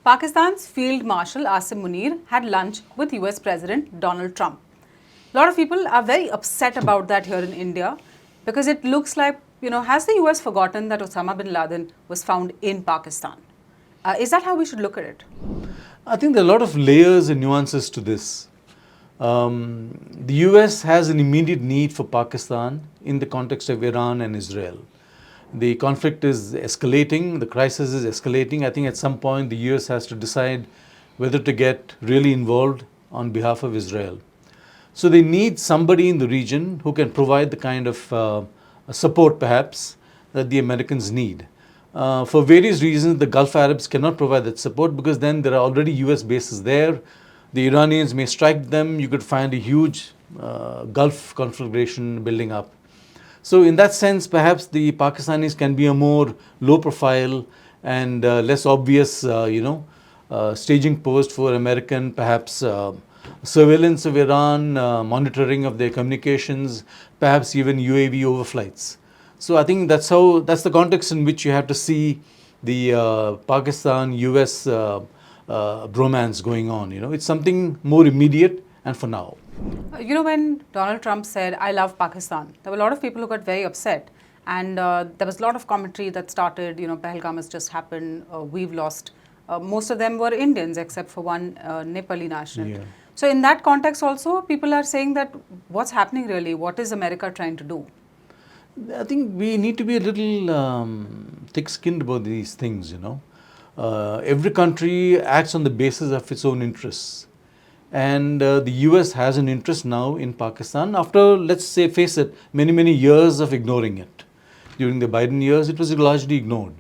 Pakistan's Field Marshal Asim Munir had lunch with US President Donald Trump. A lot of people are very upset about that here in India because it looks like, has the US forgotten that Osama bin Laden was found in Pakistan? Is that how we should look at it? I think there are a lot of layers and nuances to this. The US has an immediate need for Pakistan in the context of Iran and Israel. The conflict is escalating, the crisis is escalating. I think at some point the US has to decide whether to get really involved on behalf of Israel. So they need somebody in the region who can provide the kind of support perhaps that the Americans need. For various reasons, the Gulf Arabs cannot provide that support because then there are already US bases there. The Iranians may strike them. You could find a huge Gulf conflagration building up. So in that sense, perhaps the Pakistanis can be a more low profile and less obvious, staging post for American, perhaps surveillance of Iran, monitoring of their communications, perhaps even UAV overflights. So I think that's the context in which you have to see the Pakistan-US bromance going on. It's something more immediate and for now. When Donald Trump said, "I love Pakistan," there were a lot of people who got very upset. And there was a lot of commentary that started, Pahalgam has just happened, we've lost. Most of them were Indians except for one Nepali national. Yeah. So in that context also, people are saying that what's happening really? What is America trying to do? I think we need to be a little thick-skinned about these things, Every country acts on the basis of its own interests. And the US has an interest now in Pakistan after, let's say, face it, many, many years of ignoring it. During the Biden years, it was largely ignored.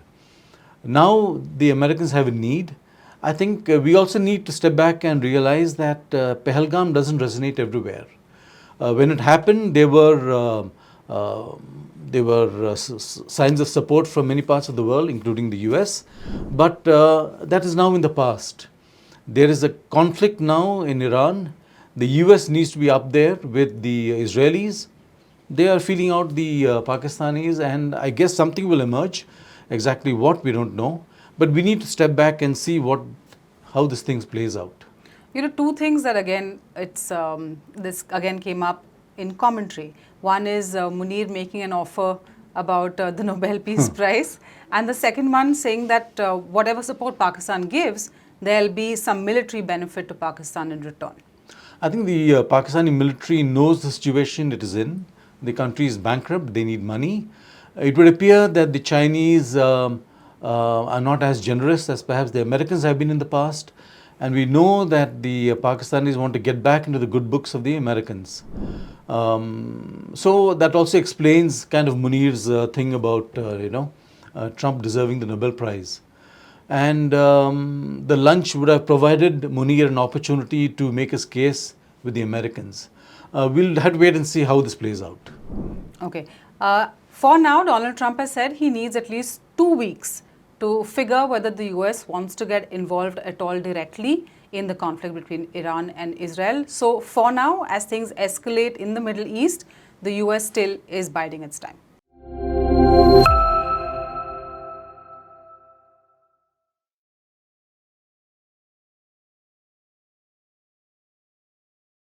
Now the Americans have a need. I think we also need to step back and realize that Pahalgam doesn't resonate everywhere. When it happened, there were signs of support from many parts of the world, including the US, but that is now in the past. There is a conflict now in Iran. The US needs to be up there with the Israelis. They are feeling out the Pakistanis, and I guess something will emerge. Exactly what, we don't know. But we need to step back and see how this thing plays out. Two things that again, this again came up in commentary. One is Munir making an offer about the Nobel Peace Prize, and the second one saying that whatever support Pakistan gives, there'll be some military benefit to Pakistan in return. I think the Pakistani military knows the situation it is in. The country is bankrupt, they need money. It would appear that the Chinese are not as generous as perhaps the Americans have been in the past. And we know that the Pakistanis want to get back into the good books of the Americans. So that also explains kind of Munir's thing about, Trump deserving the Nobel Prize. And the lunch would have provided Munir an opportunity to make his case with the Americans. We'll have to wait and see how this plays out. Okay. For now, Donald Trump has said he needs at least 2 weeks to figure whether the US wants to get involved at all directly in the conflict between Iran and Israel. So for now, as things escalate in the Middle East, the US still is biding its time.